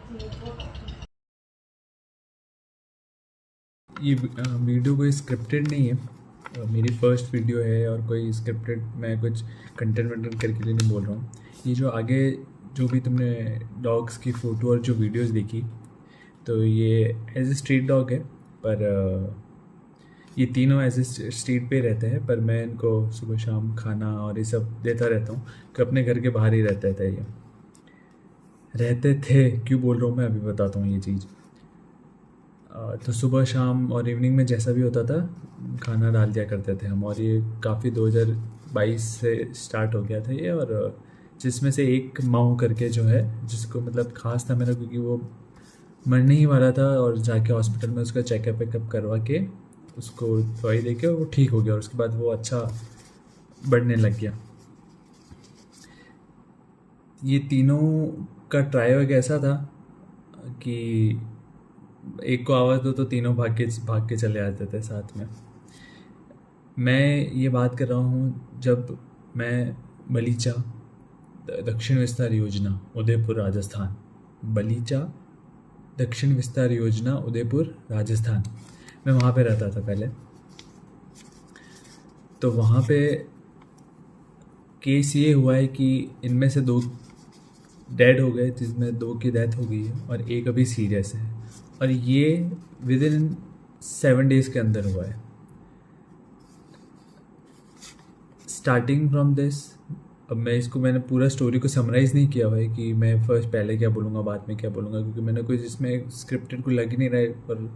ये वीडियो कोई स्क्रिप्टेड नहीं है। मेरी फर्स्ट वीडियो है और कोई स्क्रिप्टेड मैं कुछ कंटेंट वेंटेंट करके लिए नहीं बोल रहा हूँ। ये जो आगे जो भी तुमने डॉग्स की फ़ोटो और जो वीडियोस देखी, तो ये एज ए स्ट्रीट डॉग है। पर ये तीनों एज ए स्ट्रीट पे रहते हैं, पर मैं इनको सुबह शाम खाना और ये सब देता रहता हूँ कि अपने घर के बाहर ही रहते थे। ये रहते थे, क्यों बोल रहा हूँ मैं अभी बताता हूँ ये चीज़। तो सुबह शाम और इवनिंग में जैसा भी होता था खाना डाल दिया करते थे हम। और ये काफ़ी 2022 से स्टार्ट हो गया था ये। और जिसमें से एक माऊ करके जो है, जिसको मतलब ख़ास था मेरा, क्योंकि वो मरने ही वाला था और जाके हॉस्पिटल में उसका चेकअप वेकअप करवा के उसको दवाई दे के वो ठीक हो गया और उसके बाद वो अच्छा बढ़ने लग गया। ये तीनों का ट्राई ऐसा था कि एक को आवाज़ दो तो तीनों भाग के चले आते थे साथ में। मैं ये बात कर रहा हूँ जब मैं बलीचा दक्षिण विस्तार योजना उदयपुर राजस्थान, बलीचा दक्षिण विस्तार योजना उदयपुर राजस्थान, मैं वहाँ पे रहता था पहले। तो वहाँ पे केस ये हुआ है कि इनमें से 2 डेड हो गए, जिसमें 2 की डेथ हो गई है और एक अभी सीरियस है। और ये विद इन 7 डेज़ के अंदर हुआ है। स्टार्टिंग फ्रॉम दिस, अब मैंने पूरा स्टोरी को समराइज़ नहीं किया हुआ है कि मैं फर्स्ट पहले क्या बोलूँगा बाद में क्या बोलूँगा, क्योंकि मैंने कोई जिसमें स्क्रिप्टेड को लग ही नहीं रहा है। पर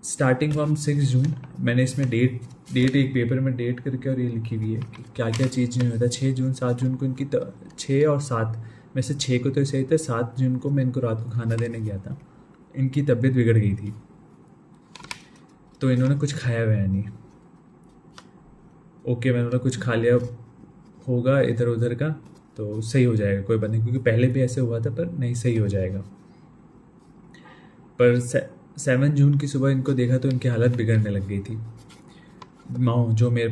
स्टार्टिंग फ्रॉम 6 जून मैंने इसमें डेट एक पेपर में डेट करके और ये लिखी हुई है कि क्या क्या चीज़ नहीं हुआ था। 6 जून 7 जून को इनकी 6 और 7 में से 6 को तो सही था, 7 जून को मैं इनको रात को खाना देने गया था। इनकी तबीयत बिगड़ गई थी, तो इन्होंने कुछ खाया हुआ नहीं। ओके, मैंने कुछ खा लिया होगा इधर उधर का, तो सही हो जाएगा, कोई बात नहीं, क्योंकि पहले भी ऐसे हुआ था, पर नहीं सही हो जाएगा। पर 7 जून की सुबह इनको देखा तो इनकी हालत बिगड़ने लग गई थी। माऊ जो मेरे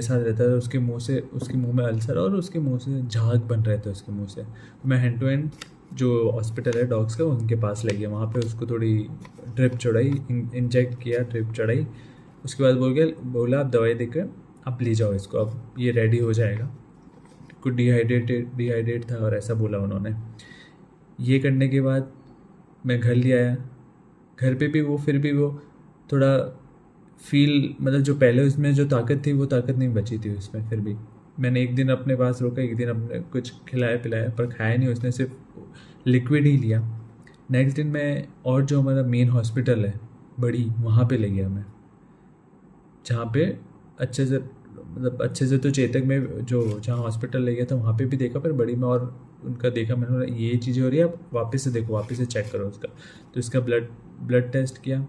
साथ रहता था, उसके मुंह में अल्सर और उसके मुंह से झाग बन रहे थे उसके मुंह से। मैं हैंड टू हैंड जो हॉस्पिटल है डॉग्स का उनके पास ले गया, वहाँ पे उसको थोड़ी ड्रिप चढ़ाई, इंजेक्ट किया, ड्रिप चढ़ाई। उसके बाद बोला आप दवाई देकर आप ले जाओ इसको, अब ये रेडी हो जाएगा। कुछ डिहाइड्रेट था और ऐसा बोला उन्होंने। ये करने के बाद मैं घर ले आया। घर पे भी वो फिर भी वो थोड़ा फील, मतलब जो पहले उसमें जो ताकत थी वो ताकत नहीं बची थी उसमें। फिर भी मैंने एक दिन अपने पास रोका, एक दिन अपने कुछ खिलाया पिलाया, पर खाया नहीं उसने, सिर्फ लिक्विड ही लिया। नेक्स्ट दिन मैं और जो हमारा मेन हॉस्पिटल है बड़ी, वहाँ पे ले गया मैं, जहाँ पे अच्छे से तो चेतक में जो जहाँ हॉस्पिटल ले गया था वहाँ पे भी देखा, पर बड़ी में और उनका देखा मैंने, बोला ये चीज़ें हो रही है, आप वापस से देखो, वापस से चेक करो उसका। तो इसका ब्लड टेस्ट किया।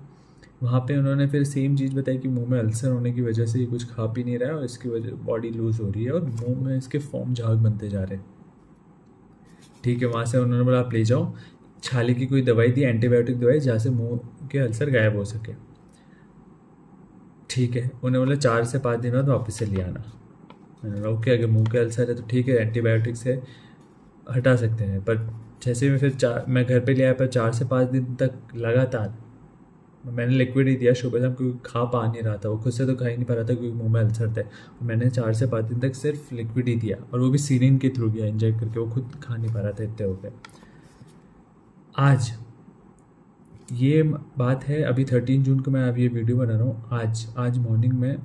वहाँ पे उन्होंने फिर सेम चीज़ बताई कि मुंह में अल्सर होने की वजह से ये कुछ खा पी नहीं रहा है और इसकी वजह बॉडी लूज़ हो रही है और मुंह में इसके फॉर्म झाग बनते जा रहे हैं। ठीक है, वहाँ से उन्होंने बोला आप ले जाओ, छाले की कोई दवाई दी, एंटीबायोटिक दवाई, जहाँ से मुंह के अल्सर गायब हो सके। ठीक है, उन्हें बोला 4 से 5 दिन बाद वापस से ले आना। मैंने बोला ओके, अगर मुंह के अल्सर है तो ठीक है, एंटीबायोटिक से हटा सकते हैं। पर जैसे मैं घर पे ले आया, पर 4 से 5 दिन तक लगातार मैंने लिक्विड ही दिया सुबह शाम, क्योंकि खा पा नहीं रहा था, वो खुद से तो खा ही नहीं पा रहा था क्योंकि मुंह में अल्सर थे। मैंने 4 से 5 दिन तक सिर्फ लिक्विड ही दिया, और वो भी सीरिन के थ्रू दिया, इंजेक्ट करके। वो खुद खा नहीं पा रहा था, इतने हो गए। आज ये बात है, अभी 13 जून को मैं अब ये वीडियो बना रहा हूँ। आज मॉर्निंग में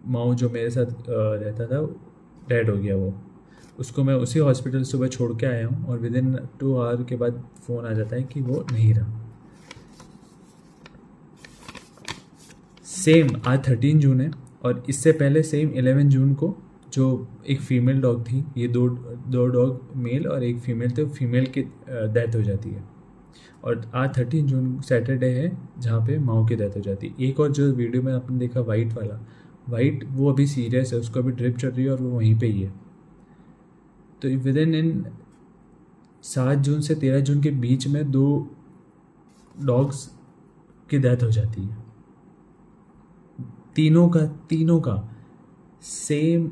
माऊ जो मेरे साथ रहता था डेड हो गया। वो उसको मैं उसी हॉस्पिटल सुबह छोड़ के आया हूँ और विद इन 2 आवर के बाद फ़ोन आ जाता है कि वो नहीं रहा। सेम आज 13 जून है, और इससे पहले सेम 11 जून को जो एक फ़ीमेल डॉग थी, ये दो डॉग मेल और एक फ़ीमेल थे, फीमेल की डेथ हो जाती है। और आज 13 जून सैटरडे है जहाँ पे माऊ की डेथ हो जाती है। एक और जो वीडियो में आपने देखा वाइट वाला, वाइट वो अभी सीरियस है, उसको अभी ड्रिप चल रही है और वो वहीं पे ही है। तो विद इन 7 जून से 13 जून के बीच में 2 डॉग्स की डेथ हो जाती है। तीनों का सेम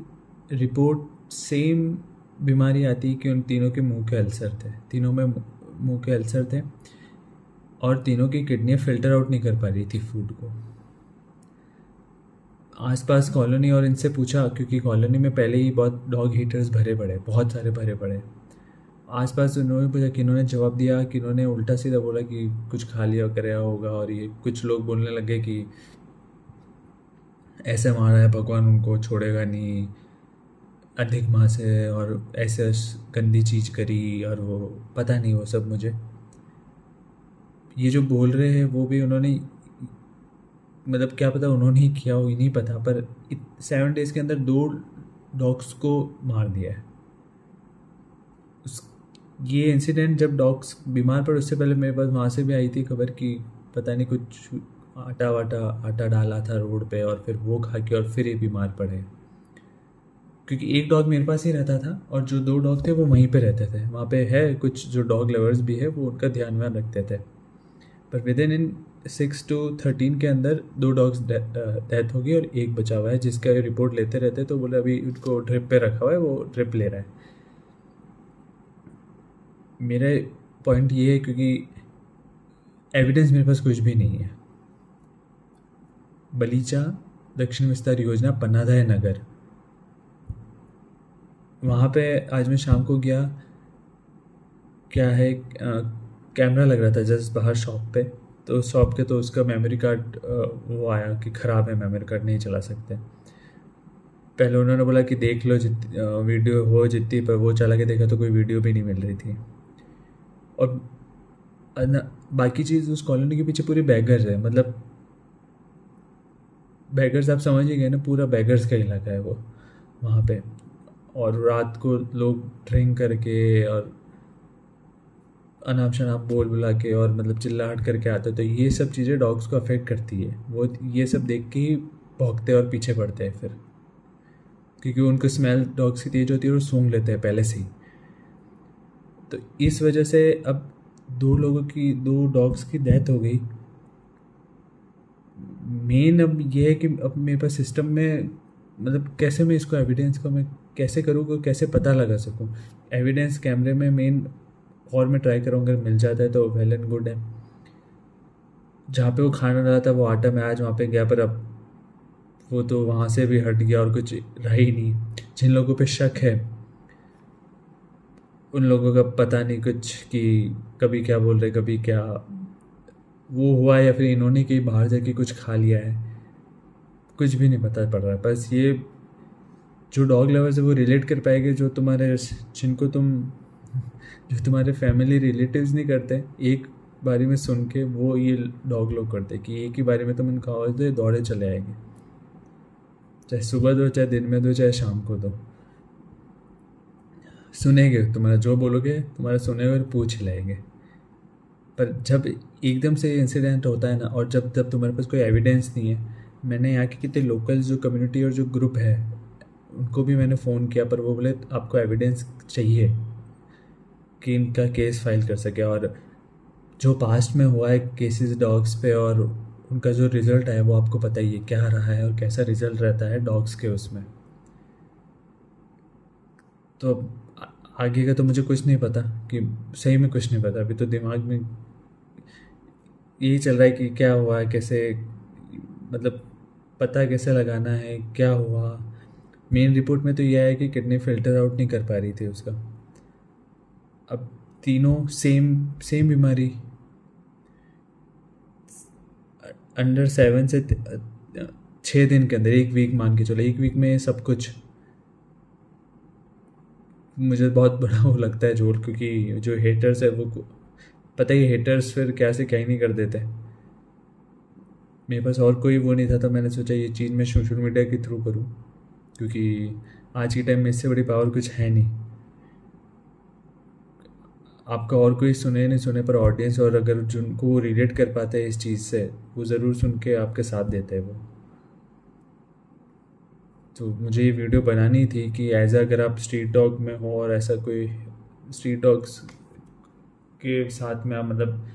रिपोर्ट, सेम बीमारी आती है कि उन तीनों के मुंह के अल्सर थे। तीनों में मुंह के अल्सर थे और तीनों की किडनियाँ फ़िल्टर आउट नहीं कर पा रही थी फूड को। आसपास कॉलोनी और इनसे पूछा, क्योंकि कॉलोनी में पहले ही बहुत डॉग हीटर्स भरे पड़े, बहुत सारे भरे पड़े। आसपास उन्होंने पूछा, कि इन्होंने जवाब दिया कि इन्होंने उल्टा सीधा बोला कि कुछ खा लिया कराया होगा। और ये कुछ लोग बोलने लगे कि ऐसे मारा है, भगवान उनको छोड़ेगा नहीं, अधिक मास है और ऐसे गंदी चीज़ करी, और वो पता नहीं वो सब। मुझे ये जो बोल रहे हैं वो भी उन्होंने, मतलब क्या पता उन्होंने ही किया हो, ही नहीं पता, पर 7 डेज़ के अंदर 2 डॉग्स को मार दिया है। उस ये इंसिडेंट जब डॉग्स बीमार पड़े, उससे पहले मेरे पास वहाँ से भी आई थी खबर कि पता नहीं कुछ आटा डाला था रोड पे और फिर वो खा के और फिर ये बीमार पड़े। क्योंकि एक डॉग मेरे पास ही रहता था और जो 2 डॉग थे वो वहीं पे रहते थे। वहाँ पे है कुछ जो डॉग लवर्स भी है, वो उनका ध्यान व्यान रखते थे। पर विद इन 6 to 13 के अंदर 2 डॉग्स डेथ होगी और एक बचा हुआ है, जिसका रिपोर्ट लेते रहते। तो बोले अभी उनको ड्रिप पे रखा हुआ है, वो ड्रिप ले रहा है। मेरा पॉइंट ये है, क्योंकि एविडेंस मेरे पास कुछ भी नहीं है। बलीचा दक्षिण विस्तार योजना, पन्नाधाय नगर, वहाँ पे आज मैं शाम को गया। क्या है, कैमरा लग रहा था जस्ट बाहर शॉप पे। तो शॉप के तो उसका मेमोरी कार्ड वो आया कि ख़राब है, मेमोरी कार्ड नहीं चला सकते। पहले उन्होंने बोला कि देख लो वीडियो हो जितनी, पर वो चला के देखा तो कोई वीडियो भी नहीं मिल रही थी। और बाकी चीज़, उस कॉलोनी के पीछे पूरी बैगर्स है। मतलब बैगर्स आप समझ ही गए ना, पूरा बैगर्स का इलाका है वो वहाँ पे। और रात को लोग ड्रिंक करके और अनाप शनाप बोल बुला के और मतलब चिल्लाहट करके आते। तो ये सब चीज़ें डॉग्स को अफेक्ट करती है। वो ये सब देख के ही भौंकते और पीछे पड़ते हैं फिर, क्योंकि उनको स्मेल डॉग्स की तेज होती है और सूंघ लेते हैं पहले से ही। तो इस वजह से अब 2 डॉग्स की डेथ हो गई। मेन अब ये है कि अब मेरे पास सिस्टम में, मतलब कैसे मैं इसको एविडेंस को मैं कैसे करूँ, को कैसे पता लगा सकूँ। एविडेंस कैमरे में मेन, और मैं ट्राई करूँ, अगर मिल जाता है तो वेल एंड गुड है। जहाँ पे वो खाना डाला था वो आटा मैं आज वहाँ पे गया, पर अब वो तो वहाँ से भी हट गया और कुछ रहा ही नहीं। जिन लोगों पे शक है उन लोगों का पता नहीं कुछ, कि कभी क्या बोल रहे, कभी क्या वो हुआ, या फिर इन्होंने कहीं बाहर जाके कुछ खा लिया है, कुछ भी नहीं पता पड़ रहा है। बस ये जो डॉग लवर्स है वो रिलेट कर पाएंगे, जिनको तुम जो तुम्हारे फैमिली रिलेटिव्स नहीं करते, एक बारी में सुन के वो ये डॉग लोग करते कि एक ही बारी में तुम इनका आवाज़ दो, दौड़े चले आएंगे। चाहे सुबह दो, चाहे दिन में दो, चाहे शाम को दो, सुनेंगे। तुम्हारा जो बोलोगे तुम्हारा सुनेंगे और पूछ लाएंगे। पर जब एकदम से इंसिडेंट होता है ना, और जब तुम्हारे पास कोई एविडेंस नहीं है। मैंने यहाँ के कितने लोकल जो कम्युनिटी और जो ग्रुप है उनको भी मैंने फ़ोन किया, पर वो बोले आपको एविडेंस चाहिए कि इनका केस फाइल कर सके। और जो पास्ट में हुआ है केसेस डॉग्स पे, और उनका जो रिज़ल्ट है वो आपको पता ही है क्या रहा है और कैसा रिज़ल्ट रहता है डॉग्स के उसमें। तो आगे का तो मुझे कुछ नहीं पता, कि सही में कुछ नहीं पता। अभी तो दिमाग में यही चल रहा है कि क्या हुआ है, कैसे, मतलब पता कैसे लगाना है क्या हुआ। मेन रिपोर्ट में तो यह है कि किडनी फिल्टर आउट नहीं कर पा रही थी उसका। अब तीनों सेम बीमारी, अंडर 7 से 6 दिन के अंदर, 1 वीक मान के चलो, 1 वीक में सब कुछ। मुझे बहुत बड़ा वो लगता है जोर, क्योंकि जो हेटर्स है वो पता ही, हेटर्स फिर क्या से क्या ही नहीं कर देते। मेरे पास और कोई वो नहीं था, तो मैंने सोचा ये चीज़ मैं सोशल मीडिया के थ्रू करूँ, क्योंकि आज के टाइम में इससे बड़ी पावर कुछ है नहीं। आपका और कोई सुने नहीं सुने, पर ऑडियंस, और अगर जिनको रिलेट कर पाते हैं इस चीज़ से, वो ज़रूर सुन के आपके साथ देते हैं वो। तो मुझे ये वीडियो बनानी थी कि अगर आप स्ट्रीट डॉग में हो और ऐसा कोई स्ट्रीट डॉग्स के साथ में आप मतलब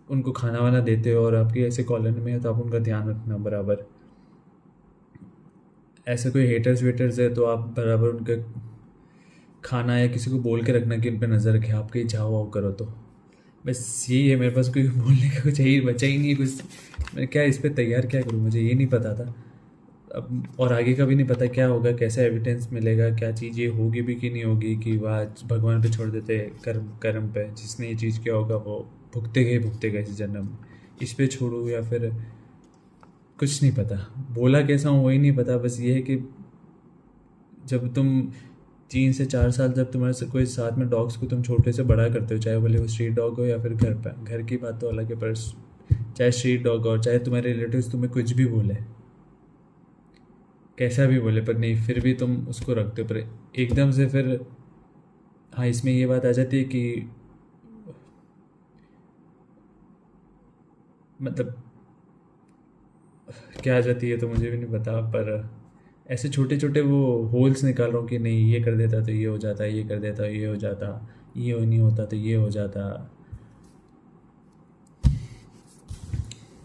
उनको खाना वाना देते हो और आपकी ऐसे कॉलोनी में है, तो आप उनका ध्यान रखना बराबर। ऐसे कोई हेटर्स वेटर्स है तो आप बराबर उनके खाना या किसी को बोल के रखना कि उन पे नज़र रखे, आप कहीं जाओ वाओ करो तो। बस यही है मेरे पास, कोई बोलने का कुछ यही बचा ही नहीं है कुछ। मैं क्या इस पे तैयार क्या करूँ, मुझे ये नहीं पता था अब, और आगे का भी नहीं पता क्या होगा, कैसा एविडेंस मिलेगा, क्या चीज़ ये होगी भी कि नहीं होगी, कि वह भगवान पे छोड़ देते कर्म कर्म पे, जिसने ये चीज़ किया होगा वो भुगतेगा इस जन्म में, इस पे छोड़ूँ या फिर कुछ नहीं पता। बोला कैसा हूँ वही नहीं पता, बस ये है कि जब तुम 3 से 4 साल जब तुम्हारे से कोई साथ में डॉग्स को तुम छोटे से बड़ा करते हो, चाहे भले वो स्ट्रीट डॉग हो या फिर घर पर, घर की बात तो अलग है, पर चाहे स्ट्रीट डॉग हो, चाहे तुम्हारे रिलेटिव्स तुम्हें कुछ भी बोले, कैसा भी बोले, पर नहीं फिर भी तुम उसको रखते हो, पर एकदम से फिर हाँ इसमें ये बात आ जाती है कि मतलब क्या आ जाती है तो मुझे भी नहीं पता, पर ऐसे छोटे छोटे वो होल्स निकाल रहा हूँ कि नहीं ये कर देता तो ये हो जाता, ये कर देता ये हो जाता, नहीं होता तो ये हो जाता।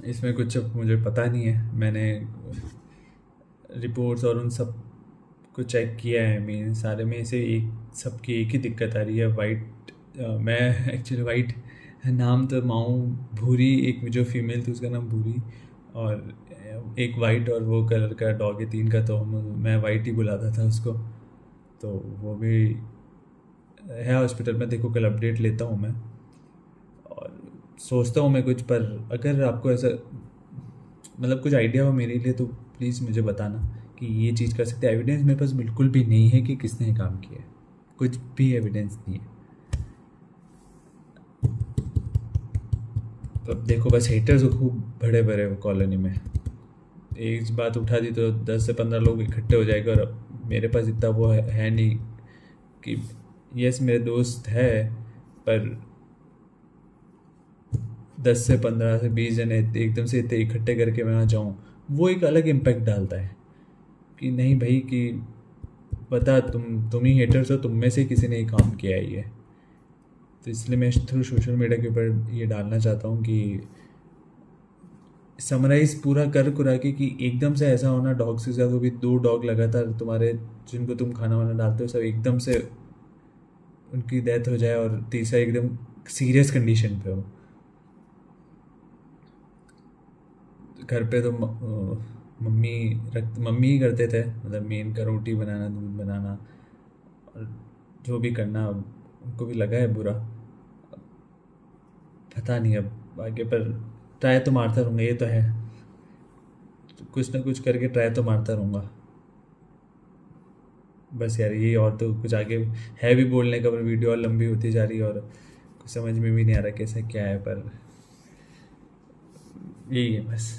इसमें कुछ अब मुझे पता नहीं है, मैंने रिपोर्ट्स और उन सब को चेक किया है, मीन सारे में से एक सबकी एक ही दिक्कत आ रही है, वाइट। मैं एक्चुअली वाइट नाम तो माऊ भूरी, एक जो फीमेल थी उसका नाम भूरी, और एक वाइट और वो कलर का डॉग है, 3 का, तो मैं वाइट ही बुलाता था उसको। तो वो भी है हॉस्पिटल में, देखो कल अपडेट लेता हूँ मैं, और सोचता हूँ मैं कुछ, पर अगर आपको ऐसा मतलब कुछ आइडिया हो मेरे लिए तो प्लीज़ मुझे बताना कि ये चीज़ कर सकते हैं। एविडेंस मेरे पास बिल्कुल भी नहीं है कि किसने ये काम किया है, कुछ भी एविडेंस नहीं है। तो अब देखो बस हेटर्स खूब बड़े बड़े कॉलोनी में, एक बात उठा दी तो 10 से 15 लोग इकट्ठे हो जाएगा, और मेरे पास इतना वो है नहीं कि यस मेरे दोस्त है, पर 10 से 15 से 20 जने एकदम से इतने इकट्ठे करके मैं वहाँ जाऊँ, वो एक अलग इम्पैक्ट डालता है कि नहीं भाई, कि बता तुम ही हेटर्स हो, तुम में से किसी ने ये काम किया है ये। तो इसलिए मैं थ्रू सोशल मीडिया के ऊपर ये डालना चाहता हूँ कि समराइज पूरा कर कुरा कि एकदम से ऐसा होना डॉग्स के साथ, वो भी 2 डॉग लगातार तुम्हारे जिनको तुम खाना वाना डालते हो सब एकदम से उनकी डेथ हो जाए, और तीसरा एकदम सीरियस कंडीशन पे हो। घर पे तो मम्मी ही करते थे, मतलब मेन का रोटी बनाना, दूध बनाना, और जो भी करना, उनको भी लगा है बुरा, पता नहीं अब आगे, पर ट्राई तो मारता रहूँगा, ये तो है, तो कुछ ना कुछ करके ट्राई तो मारता रहूँगा। बस यार यही, और तो कुछ आगे है भी बोलने का, पर वीडियो और लंबी होती जा रही है और कुछ समझ में भी नहीं आ रहा कैसे क्या है, पर यही है बस।